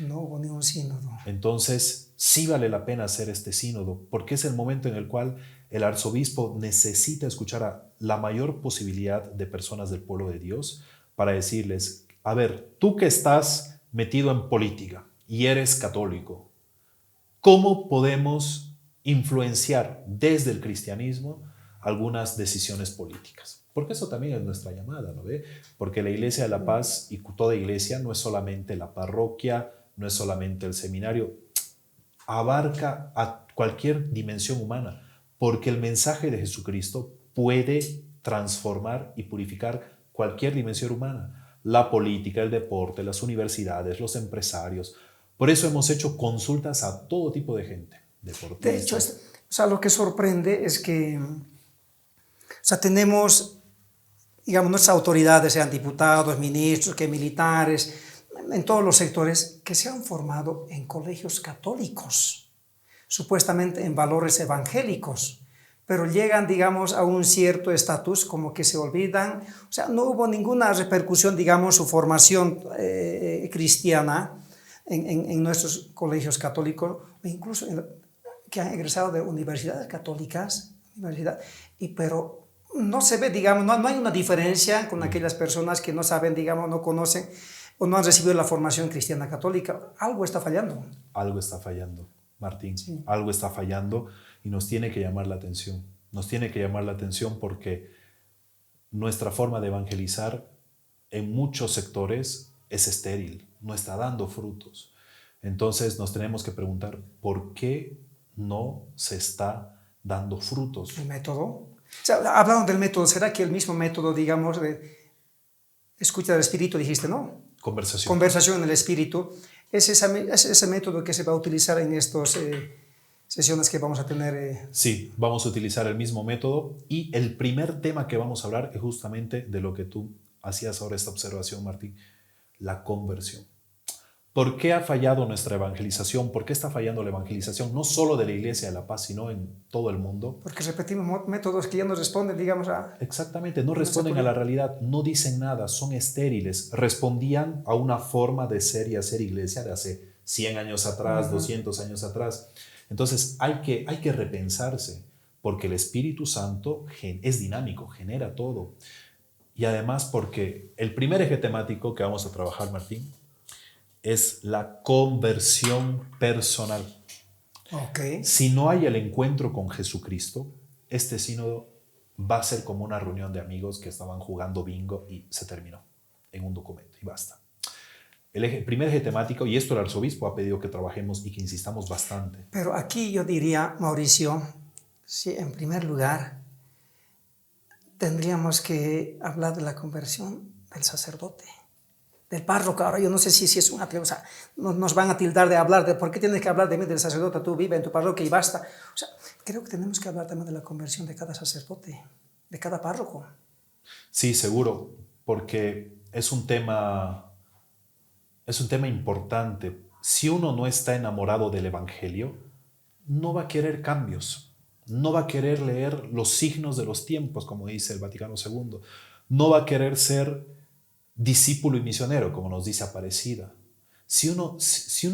No hubo ni un sínodo. Entonces, sí vale la pena hacer este sínodo, porque es el momento en el cual el arzobispo necesita escuchar a la mayor posibilidad de personas del pueblo de Dios para decirles, a ver, tú que estás metido en política y eres católico, ¿cómo podemos influenciar desde el cristianismo algunas decisiones políticas? Porque eso también es nuestra llamada, ¿no ve? Porque la Iglesia de La Paz y toda iglesia no es solamente la parroquia, no es solamente el seminario, abarca a cualquier dimensión humana, porque el mensaje de Jesucristo puede transformar y purificar cualquier dimensión humana, la política, el deporte, las universidades, los empresarios. Por eso hemos hecho consultas a todo tipo de gente, deportistas. De hecho, lo que sorprende es que tenemos, digamos, nuestras autoridades, sean diputados, ministros, que militares, en todos los sectores, que se han formado en colegios católicos, supuestamente en valores evangélicos, pero llegan, digamos, a un cierto estatus, como que se olvidan. O sea, no hubo ninguna repercusión, digamos, su formación cristiana en nuestros colegios católicos, o incluso que han egresado de universidades católicas, pero no se ve, digamos, no hay una diferencia con aquellas personas que no saben, digamos, no conocen o no han recibido la formación cristiana católica. Algo está fallando. Algo está fallando, Martín. Sí. Algo está fallando y nos tiene que llamar la atención. Nos tiene que llamar la atención porque nuestra forma de evangelizar en muchos sectores es estéril, no está dando frutos. Entonces nos tenemos que preguntar, ¿por qué no se está dando frutos? ¿El método? O sea, hablaron del método. ¿Será que el mismo método, digamos, de escucha del espíritu, dijiste, no? Conversación En el espíritu. Es ese método que se va a utilizar en estas sesiones que vamos a tener. Sí, vamos a utilizar el mismo método y el primer tema que vamos a hablar es justamente de lo que tú hacías ahora esta observación, Martín, la conversión. ¿Por qué ha fallado nuestra evangelización? ¿Por qué está fallando la evangelización? No solo de la Iglesia de la Paz, sino en todo el mundo. Porque repetimos métodos que ya no responden, digamos, a... Exactamente, no responden a la realidad, no dicen nada, son estériles. Respondían a una forma de ser y hacer iglesia de hace 100 años atrás, 200 años atrás. Entonces hay que repensarse, porque el Espíritu Santo es dinámico, genera todo. Y además porque el primer eje temático que vamos a trabajar, Martín, es la conversión personal. Okay. Si no hay el encuentro con Jesucristo, este sínodo va a ser como una reunión de amigos que estaban jugando bingo y se terminó en un documento y basta. El primer eje temático, y esto el arzobispo ha pedido que trabajemos y que insistamos bastante. Pero aquí yo diría, Mauricio, sí, en primer lugar, tendríamos que hablar de la conversión del sacerdote, del párroco. Ahora yo no sé si es una... O sea, nos van a tildar de hablar de por qué tienes que hablar de mí, del sacerdote, tú vive en tu parroquia y basta. O sea, creo que tenemos que hablar también de la conversión de cada sacerdote, de cada párroco. Sí, seguro, porque es un tema importante. Si uno no está enamorado del Evangelio, no va a querer cambios, no va a querer leer los signos de los tiempos, como dice el Vaticano II, no va a querer ser discípulo y misionero, como nos dice Aparecida. Si uno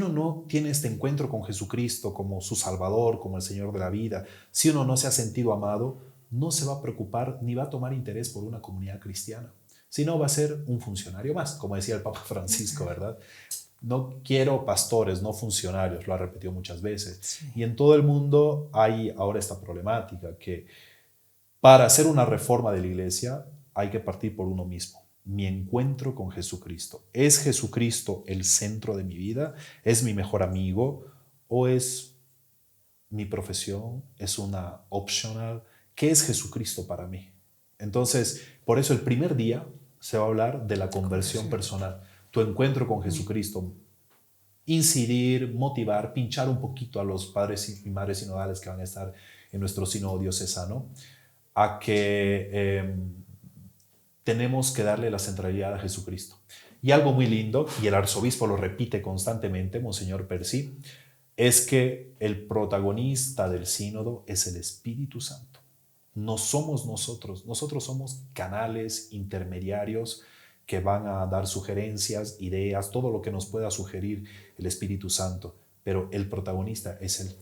no tiene este encuentro con Jesucristo como su Salvador, como el Señor de la vida, si uno no se ha sentido amado, no se va a preocupar ni va a tomar interés por una comunidad cristiana, sino va a ser un funcionario más, como decía el Papa Francisco, ¿verdad? No quiero pastores, no funcionarios, lo ha repetido muchas veces. Sí. Y en todo el mundo hay ahora esta problemática que para hacer una reforma de la iglesia hay que partir por uno mismo. Mi encuentro con Jesucristo. ¿Es Jesucristo el centro de mi vida? ¿Es mi mejor amigo? ¿O es mi profesión? ¿Es una optional? ¿Qué es Jesucristo para mí? Entonces, por eso el primer día se va a hablar de la conversión personal. Tu encuentro con Jesucristo. Incidir, motivar, pinchar un poquito a los padres y madres sinodales que van a estar en nuestro sínodo diocesano, a que tenemos que darle la centralidad a Jesucristo. Y algo muy lindo, y el arzobispo lo repite constantemente, Monseñor Percy, es que el protagonista del sínodo es el Espíritu Santo. No somos nosotros somos canales intermediarios que van a dar sugerencias, ideas, todo lo que nos pueda sugerir el Espíritu Santo, pero el protagonista es Él.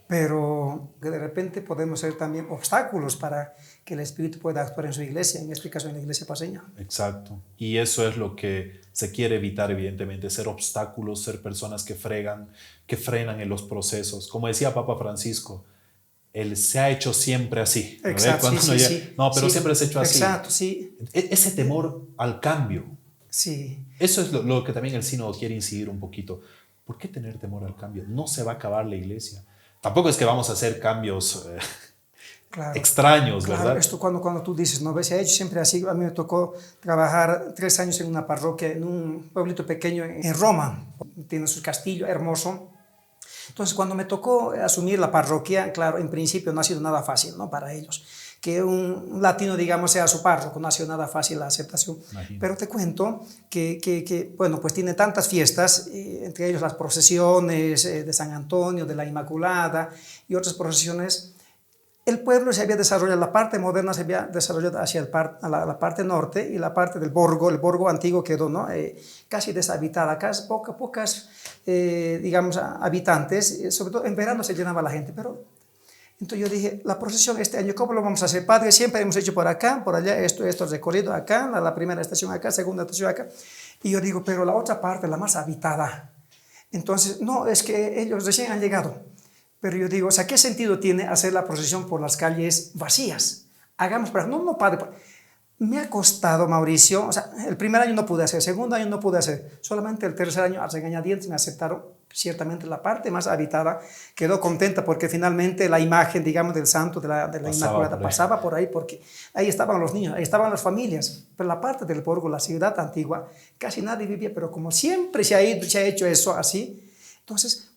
Pero que de repente podemos ser también obstáculos para que el Espíritu pueda actuar en su iglesia, en este caso en la iglesia paseña. Exacto, y eso es lo que se quiere evitar, evidentemente, ser obstáculos, ser personas que frenan en los procesos. Como decía Papa Francisco, Él se ha hecho siempre así. Exacto, sí. No, pero siempre se ha hecho así. Exacto, sí. Ese temor al cambio. Sí. Eso es lo que también el sínodo quiere incidir un poquito. ¿Por qué tener temor al cambio? No se va a acabar la iglesia. Tampoco es que vamos a hacer cambios extraños, ¿verdad? Claro, esto cuando tú dices, no, se ha hecho siempre así. A mí me tocó trabajar 3 años en una parroquia, en un pueblito pequeño en Roma. Tiene su castillo hermoso. Entonces, cuando me tocó asumir la parroquia, claro, en principio no ha sido nada fácil, ¿no? Para ellos. Que un latino, digamos, sea su párroco, no ha sido nada fácil la aceptación. Imagino. Pero te cuento que bueno, pues tiene tantas fiestas, entre ellos las procesiones de San Antonio, de la Inmaculada y otras procesiones. El pueblo se había desarrollado, la parte moderna se había desarrollado hacia la parte norte, y la parte del Borgo, el Borgo antiguo quedó, ¿no? Casi deshabitada, casi pocas digamos, habitantes, sobre todo en verano se llenaba la gente, pero entonces yo dije, la procesión este año, ¿cómo lo vamos a hacer, padre? Siempre hemos hecho por acá, por allá, esto recorrido acá, la primera estación acá, segunda estación acá, y yo digo, pero la otra parte, la más habitada, entonces, no, es que ellos recién han llegado. Pero yo digo, o sea, ¿qué sentido tiene hacer la procesión por las calles vacías? Hagamos, pero no, padre. Me ha costado, Mauricio, o sea, el primer año no pude hacer, el segundo año no pude hacer, solamente el tercer año, a regañadientes, me aceptaron ciertamente la parte más habitada. Quedó contenta porque finalmente la imagen, digamos, del santo, de la Inmaculada, pasaba por ahí, porque ahí estaban los niños, ahí estaban las familias. Pero la parte del Borgo, la ciudad antigua, casi nadie vivía, pero como siempre se ha hecho eso así, entonces,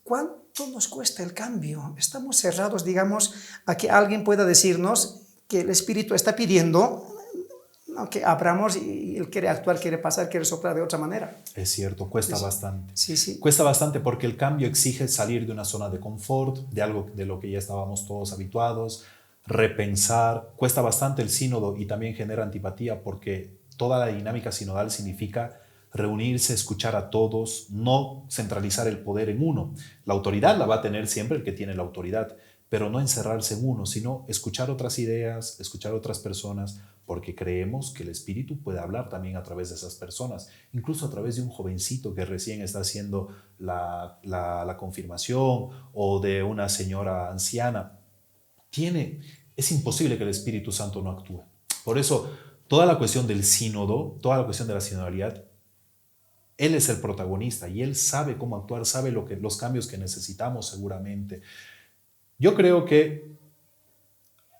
todo nos cuesta el cambio. Estamos cerrados, digamos, a que alguien pueda decirnos que el Espíritu está pidiendo, ¿no?, que abramos y Él quiere actuar, quiere pasar, quiere soplar de otra manera. Es cierto, cuesta bastante. Sí, sí. Cuesta bastante porque el cambio exige salir de una zona de confort, de algo de lo que ya estábamos todos habituados, repensar. Cuesta bastante el sínodo y también genera antipatía porque toda la dinámica sinodal significa reunirse, escuchar a todos, no centralizar el poder en uno. La autoridad la va a tener siempre el que tiene la autoridad, pero no encerrarse en uno, sino escuchar otras ideas, escuchar otras personas, porque creemos que el Espíritu puede hablar también a través de esas personas, incluso a través de un jovencito que recién está haciendo la confirmación o de una señora anciana. Es imposible que el Espíritu Santo no actúe. Por eso, toda la cuestión del sínodo, toda la cuestión de la sinodalidad, Él es el protagonista y Él sabe cómo actuar, sabe los cambios que necesitamos seguramente. Yo creo que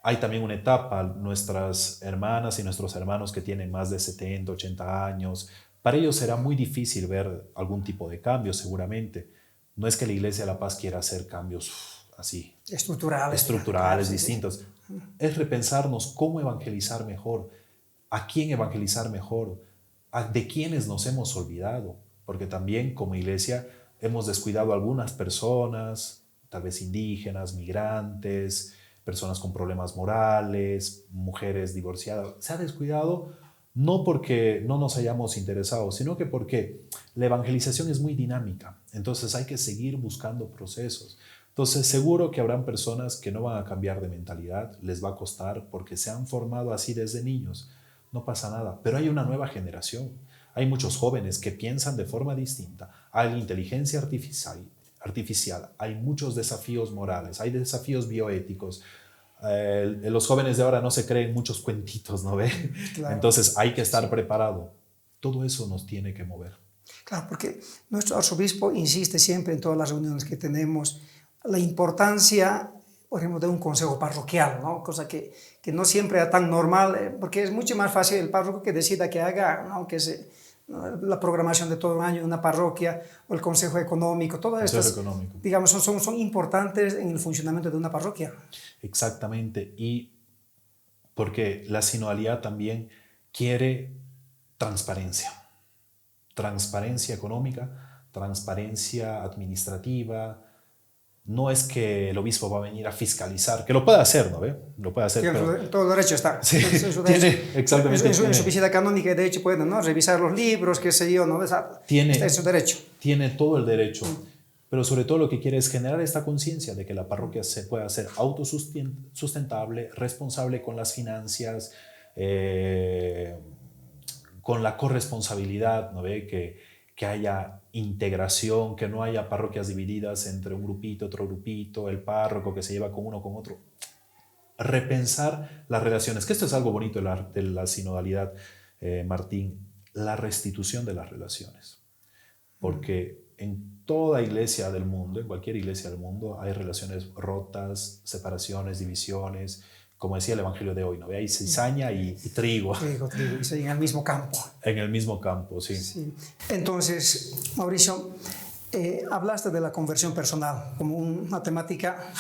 hay también una etapa, nuestras hermanas y nuestros hermanos que tienen más de 70, 80 años, para ellos será muy difícil ver algún tipo de cambio seguramente. No es que la Iglesia de la Paz quiera hacer cambios así estructurales distintos. Es repensarnos cómo evangelizar mejor, a quién evangelizar mejor, de quiénes nos hemos olvidado, porque también como Iglesia hemos descuidado a algunas personas, tal vez indígenas, migrantes, personas con problemas morales, mujeres divorciadas. Se ha descuidado no porque no nos hayamos interesado, sino que porque la evangelización es muy dinámica. Entonces hay que seguir buscando procesos. Entonces seguro que habrán personas que no van a cambiar de mentalidad, les va a costar porque se han formado así desde niños. No pasa nada, pero hay una nueva generación. Hay muchos jóvenes que piensan de forma distinta. Hay inteligencia artificial, hay muchos desafíos morales, hay desafíos bioéticos. Los jóvenes de ahora no se creen muchos cuentitos, ¿no ve? Claro. Entonces hay que estar preparado. Todo eso nos tiene que mover. Claro, porque nuestro arzobispo insiste siempre en todas las reuniones que tenemos la importancia, por ejemplo, de un consejo parroquial, ¿no? Cosa que no siempre es tan normal, porque es mucho más fácil el párroco que decida que haga, ¿no?, la programación de todo un año de una parroquia o el consejo económico, todas estas, digamos, son importantes en el funcionamiento de una parroquia. Exactamente, y porque la sinodalidad también quiere transparencia económica, transparencia administrativa. No es que el obispo va a venir a fiscalizar, que lo puede hacer, ¿no ve? Lo puede hacer. Pero todo derecho está. Sí, exactamente. En su visita canónica, de hecho, pueden, ¿no?, revisar los libros, qué sé yo, ¿no? Está en su derecho. Tiene todo el derecho. Pero sobre todo lo que quiere es generar esta conciencia de que la parroquia se puede hacer autosustentable, responsable con las finanzas, con la corresponsabilidad, ¿no ve? Que haya integración, que no haya parroquias divididas entre un grupito, otro grupito, el párroco que se lleva con uno, con otro. Repensar las relaciones, que esto es algo bonito de la sinodalidad, Martín, la restitución de las relaciones. Porque en toda iglesia del mundo, en cualquier iglesia del mundo, hay relaciones rotas, separaciones, divisiones. Como decía el Evangelio de hoy, ¿no? Hay cizaña y trigo. Trigo, en el mismo campo. En el mismo campo, sí. Sí. Entonces, Mauricio, hablaste de la conversión personal como una temática,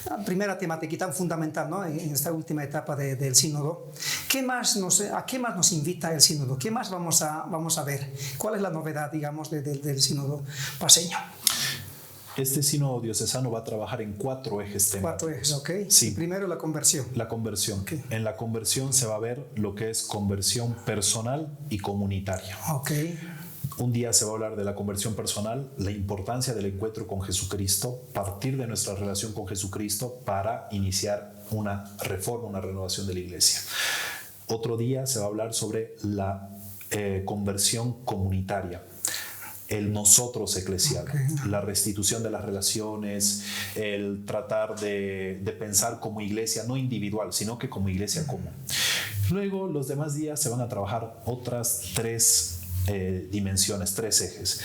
la primera temática tan fundamental, ¿no?, en esta última etapa del sínodo. ¿A qué más nos invita el sínodo? ¿Qué más vamos a ver? ¿Cuál es la novedad, digamos, del sínodo paceño? Este sínodo diocesano va a trabajar en 4 ejes temáticos. 4 ejes, ok. Sí. Primero, la conversión. La conversión. Okay. En la conversión se va a ver lo que es conversión personal y comunitaria. Ok. Un día se va a hablar de la conversión personal, la importancia del encuentro con Jesucristo, partir de nuestra relación con Jesucristo para iniciar una reforma, una renovación de la iglesia. Otro día se va a hablar sobre la conversión comunitaria, el nosotros eclesial, la restitución de las relaciones, el tratar de pensar como iglesia, no individual, sino que como iglesia común. Luego, los demás días se van a trabajar otras 3 dimensiones, 3 ejes.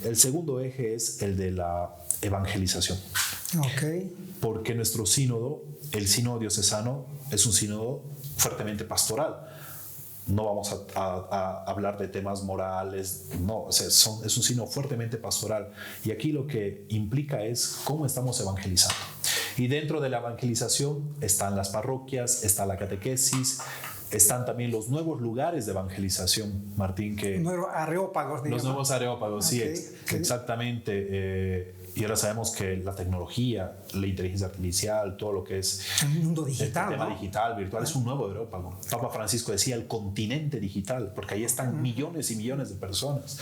El segundo eje es el de la evangelización. Porque nuestro sínodo, el sínodo diocesano, es un sínodo fuertemente pastoral. no vamos a hablar de temas morales, no, o sea, es un signo fuertemente pastoral. Y aquí lo que implica es cómo estamos evangelizando. Y dentro de la evangelización están las parroquias, está la catequesis, están también los nuevos lugares de evangelización, Martín, que... Nuevos areópagos, digamos. Los nuevos areópagos, sí, Okay. exactamente. Y ahora sabemos que la tecnología, la inteligencia artificial, todo lo que es El mundo digital, el tema ¿no? digital, virtual, es un nuevo areópago. Papa Francisco decía el continente digital, porque ahí están millones y millones de personas.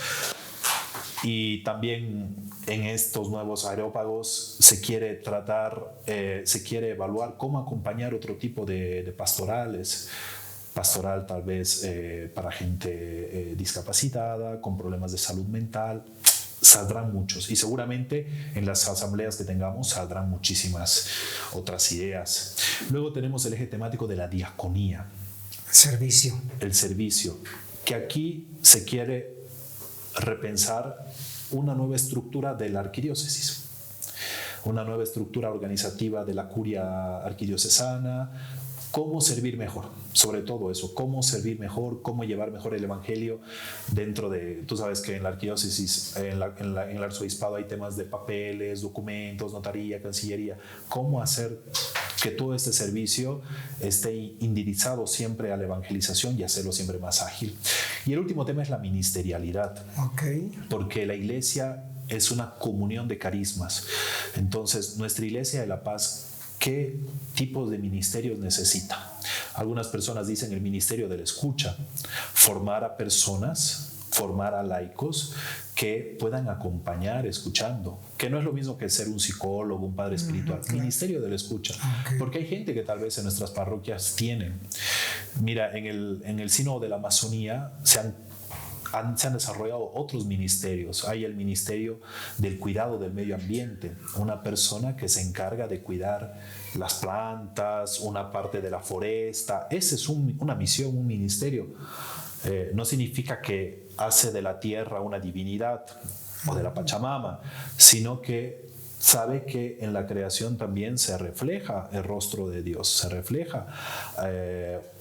Y también en estos nuevos areópagos se quiere tratar, se quiere evaluar cómo acompañar otro tipo de pastorales. Pastoral tal vez para gente discapacitada, con problemas de salud mental. Saldrán muchos y seguramente en las asambleas que tengamos saldrán muchísimas otras ideas. Luego tenemos el eje temático de la diaconía. Servicio. El servicio, que aquí se quiere repensar una nueva estructura de la arquidiócesis, una nueva estructura organizativa de la curia arquidiocesana. Cómo servir mejor, sobre todo eso, cómo servir mejor, cómo llevar mejor el evangelio dentro de, tú sabes que en la arquidiócesis, en el arzobispado hay temas de papeles, documentos, notaría, cancillería, cómo hacer que todo este servicio esté indirizado siempre a la evangelización y hacerlo siempre más ágil. Y el último tema es la ministerialidad, porque la iglesia es una comunión de carismas. Entonces, nuestra Iglesia de la Paz, ¿qué tipos de ministerios necesita? Algunas personas dicen el ministerio de la escucha, formar a personas, formar a laicos que puedan acompañar escuchando, que no es lo mismo que ser un psicólogo, un padre espiritual, ministerio de la escucha, porque hay gente que tal vez en nuestras parroquias tienen. Mira, en el sínodo de la Amazonía se han desarrollado otros ministerios. Hay el ministerio del cuidado del medio ambiente, una persona que se encarga de cuidar las plantas, una parte de la foresta. Esa es una misión, un ministerio. No significa que hace de la tierra una divinidad o de la Pachamama, sino que sabe que en la creación también se refleja el rostro de Dios, se refleja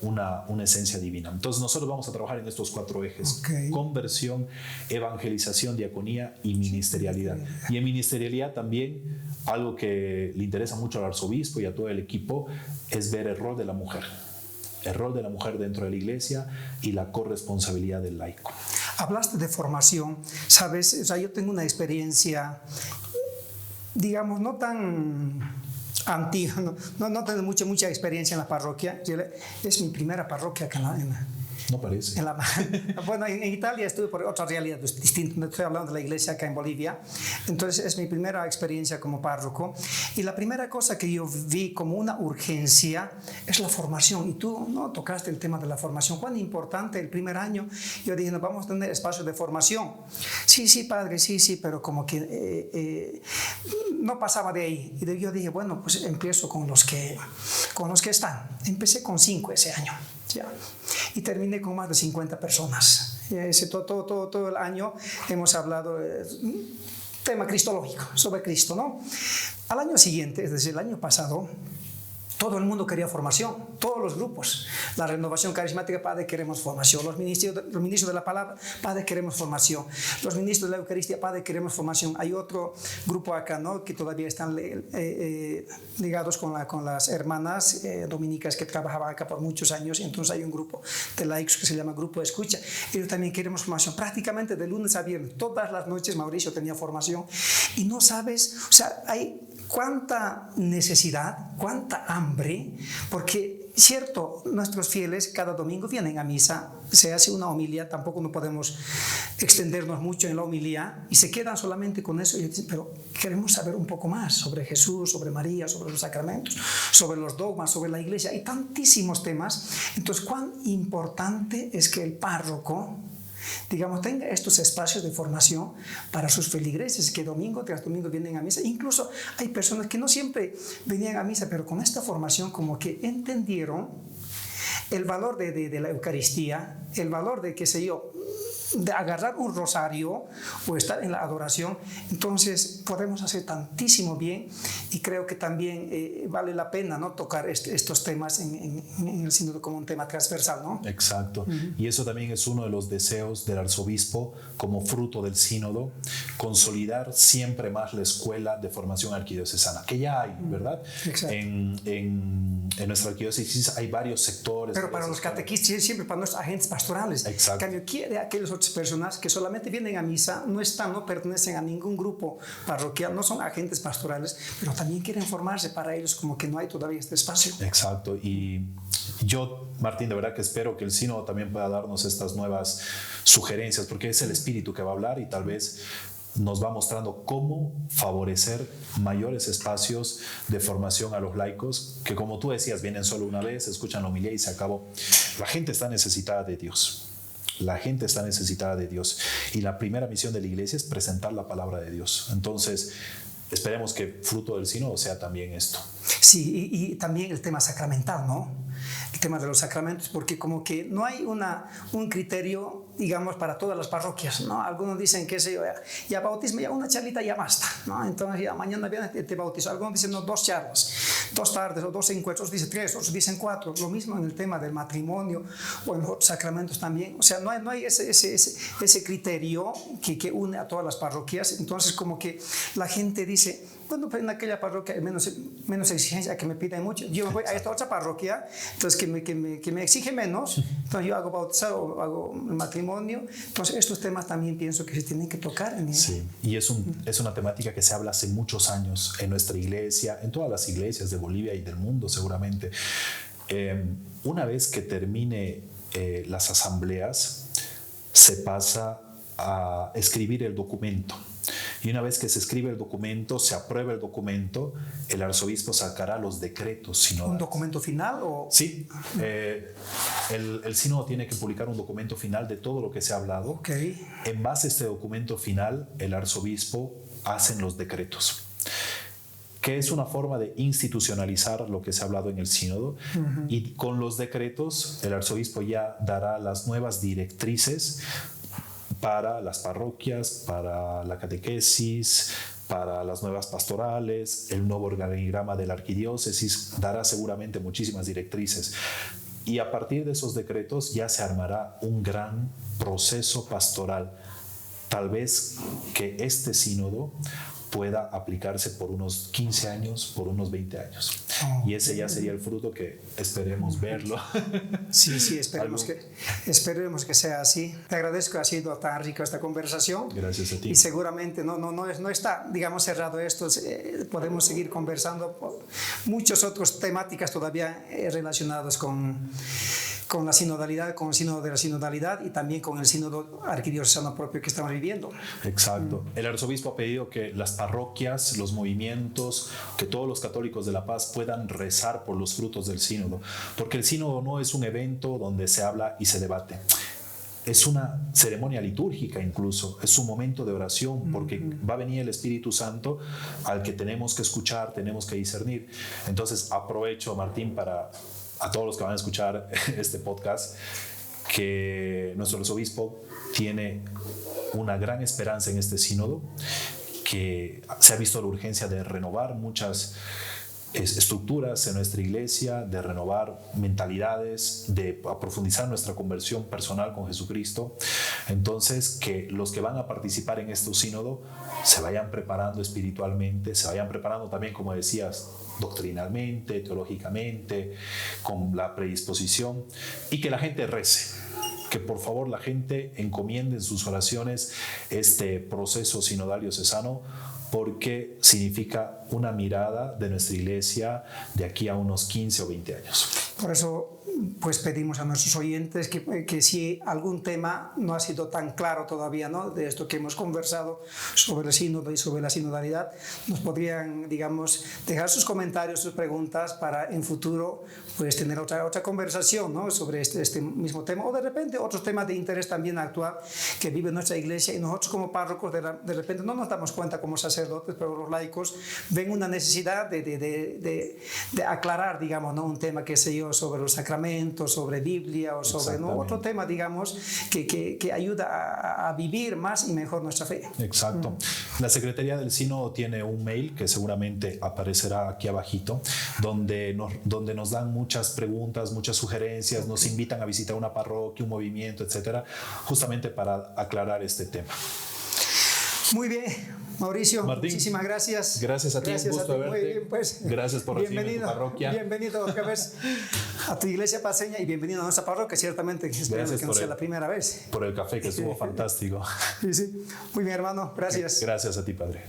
una esencia divina. Entonces nosotros vamos a trabajar en estos 4 ejes: conversión, evangelización, diaconía y ministerialidad. Y en ministerialidad también algo que le interesa mucho al arzobispo y a todo el equipo es ver el rol de la mujer. El rol de la mujer dentro de la iglesia y la corresponsabilidad del laico. Hablaste de formación, ¿sabes? O sea, yo tengo una experiencia, digamos, no tan antigua, no tengo mucha experiencia en la parroquia. Es mi primera parroquia acá No parece. Bueno, en Italia estuve por otra realidad distinta. No estoy hablando de la iglesia acá en Bolivia. Entonces es mi primera experiencia como párroco. Y la primera cosa que yo vi como una urgencia es la formación. Y tú no tocaste el tema de la formación. ¿Cuán importante el primer año? Yo dije, no, vamos a tener espacio de formación. Sí, padre, sí, pero como que no pasaba de ahí. Y yo dije, bueno, pues empiezo con los que están. Empecé con 5 ese año. Ya. Y terminé con más de 50 personas. Todo el año hemos hablado tema cristológico, sobre Cristo, ¿no? Al año siguiente, es decir, el año pasado, todo el mundo quería formación, todos los grupos. La renovación carismática, Padre, queremos formación. Los ministros de la palabra, Padre, queremos formación. Los ministros de la Eucaristía, Padre, queremos formación. Hay otro grupo acá, ¿no?, que todavía están ligados con las hermanas dominicas que trabajaban acá por muchos años. Entonces hay un grupo de laicos que se llama Grupo de Escucha. Ellos también queremos formación. Prácticamente de lunes a viernes, todas las noches Mauricio tenía formación. Y no sabes, o sea, hay cuánta necesidad, cuánta hambre, porque, cierto, nuestros fieles cada domingo vienen a misa, se hace una homilía, tampoco no podemos extendernos mucho en la homilía, y se quedan solamente con eso, y dicen, pero queremos saber un poco más sobre Jesús, sobre María, sobre los sacramentos, sobre los dogmas, sobre la iglesia, hay tantísimos temas. Entonces, cuán importante es que el párroco, digamos, tenga estos espacios de formación para sus feligreses que domingo tras domingo vienen a misa. Incluso hay personas que no siempre venían a misa, pero con esta formación como que entendieron el valor de la Eucaristía, el valor de, qué sé yo, de agarrar un rosario o estar en la adoración, entonces podemos hacer tantísimo bien, y creo que también vale la pena, ¿no?, tocar estos temas en el sínodo como un tema transversal, ¿no? Exacto. Y eso también es uno de los deseos del arzobispo como fruto del sínodo, consolidar siempre más la escuela de formación arquidiocesana, que ya hay, ¿verdad? Exacto. En nuestra arquidiócesis hay varios sectores. Pero para los catequistas, siempre para nuestros agentes pastorales. Exacto. En cambio, quiere aquellas otras personas que solamente vienen a misa, no están, no pertenecen a ningún grupo parroquial, no son agentes pastorales, pero también quieren formarse. Para ellos como que no hay todavía este espacio. Exacto. Y yo, Martín, de verdad que espero que el sínodo también pueda darnos estas nuevas sugerencias, porque es el espíritu que va a hablar y tal vez nos va mostrando cómo favorecer mayores espacios de formación a los laicos, que como tú decías, vienen solo una vez, escuchan la homilía y se acabó. La gente está necesitada de Dios. La gente está necesitada de Dios. Y la primera misión de la iglesia es presentar la palabra de Dios. Entonces, esperemos que fruto del sínodo sea también esto. Sí, y también el tema sacramental, ¿no? El tema de los sacramentos, porque como que no hay un criterio, digamos, para todas las parroquias, ¿no? Algunos dicen que ya bautismo, ya una charlita ya basta, ¿no? Entonces ya mañana viene te bautizo. Algunos dicen no, 2 charlas, 2 tardes o 2 encuentros, otros dicen 3, otros dicen 4. Lo mismo en el tema del matrimonio o en los otros sacramentos también. O sea, no hay ese criterio que une a todas las parroquias. Entonces como que la gente dice, bueno, pues en aquella parroquia hay menos exigencia, que me piden mucho. Yo voy a esta otra parroquia, entonces que me exige menos, entonces yo hago bautizado o hago matrimonio. Entonces estos temas también pienso que se tienen que tocar. Sí, y es una temática que se habla hace muchos años en nuestra iglesia, en todas las iglesias de Bolivia y del mundo seguramente. Una vez que termine las asambleas, se pasa a escribir el documento. Y una vez que se escribe el documento, se aprueba el documento, el arzobispo sacará los decretos sinodales. ¿Un documento final o...? Sí, el sínodo tiene que publicar un documento final de todo lo que se ha hablado. Okay. En base a este documento final, el arzobispo hace los decretos, que es una forma de institucionalizar lo que se ha hablado en el sínodo. Uh-huh. Y con los decretos, el arzobispo ya dará las nuevas directrices para las parroquias, para la catequesis, para las nuevas pastorales, el nuevo organigrama de la arquidiócesis, dará seguramente muchísimas directrices. Y a partir de esos decretos ya se armará un gran proceso pastoral. Tal vez que este sínodo pueda aplicarse por unos 15 años, por unos 20 años. Y ese ya sería el fruto que esperemos verlo. Sí, esperemos que sea así. Te agradezco, ha sido tan rica esta conversación. Gracias a ti. Y seguramente no está, digamos, cerrado esto. Podemos seguir conversando por muchas otras temáticas todavía relacionadas con la sinodalidad, con el sínodo de la sinodalidad y también con el sínodo arquidiocesano propio que estamos viviendo. Exacto. El arzobispo ha pedido que las parroquias, los movimientos, que todos los católicos de La Paz puedan rezar por los frutos del sínodo, porque el sínodo no es un evento donde se habla y se debate. Es una ceremonia litúrgica incluso, es un momento de oración, porque va a venir el Espíritu Santo al que tenemos que escuchar, tenemos que discernir. Entonces aprovecho, Martín, para a todos los que van a escuchar este podcast, que nuestro arzobispo tiene una gran esperanza en este sínodo, que se ha visto la urgencia de renovar muchas estructuras en nuestra iglesia, de renovar mentalidades, de profundizar nuestra conversión personal con Jesucristo. Entonces, que los que van a participar en este sínodo se vayan preparando espiritualmente, se vayan preparando también, como decías, doctrinalmente, teológicamente, con la predisposición, y que la gente rece. Que por favor la gente encomiende en sus oraciones este proceso sinodal diocesano, porque significa una mirada de nuestra iglesia de aquí a unos 15 o 20 años. Por eso pues pedimos a nuestros oyentes que si algún tema no ha sido tan claro todavía, ¿no?, de esto que hemos conversado sobre el sínodo y sobre la sinodalidad, nos podrían, digamos, dejar sus comentarios, sus preguntas para en futuro pues tener otra conversación, ¿no?, sobre este mismo tema, o de repente otros temas de interés también actual que vive nuestra iglesia, y nosotros como párrocos de repente no nos damos cuenta como sacerdotes, pero los laicos ven una necesidad de aclarar, digamos, ¿no?, un tema, qué sé yo, sobre los sacramentos, sobre Biblia o sobre otro tema, digamos, que ayuda a vivir más y mejor nuestra fe. Exacto. La Secretaría del Sínodo tiene un mail que seguramente aparecerá aquí abajito, donde nos dan muchas preguntas, muchas sugerencias, nos invitan a visitar una parroquia, un movimiento, etcétera, justamente para aclarar este tema. Muy bien, Mauricio, Martín, muchísimas gracias. Gracias a ti, un gusto verte. Muy bien, pues. Gracias por recibirme en tu parroquia. Bienvenido otra vez a tu iglesia paseña y bienvenido a nuestra parroquia, ciertamente. Espero que no sea la primera vez. Por el café, que estuvo fantástico. Sí, sí. Muy bien, hermano. Gracias. Gracias a ti, Padre.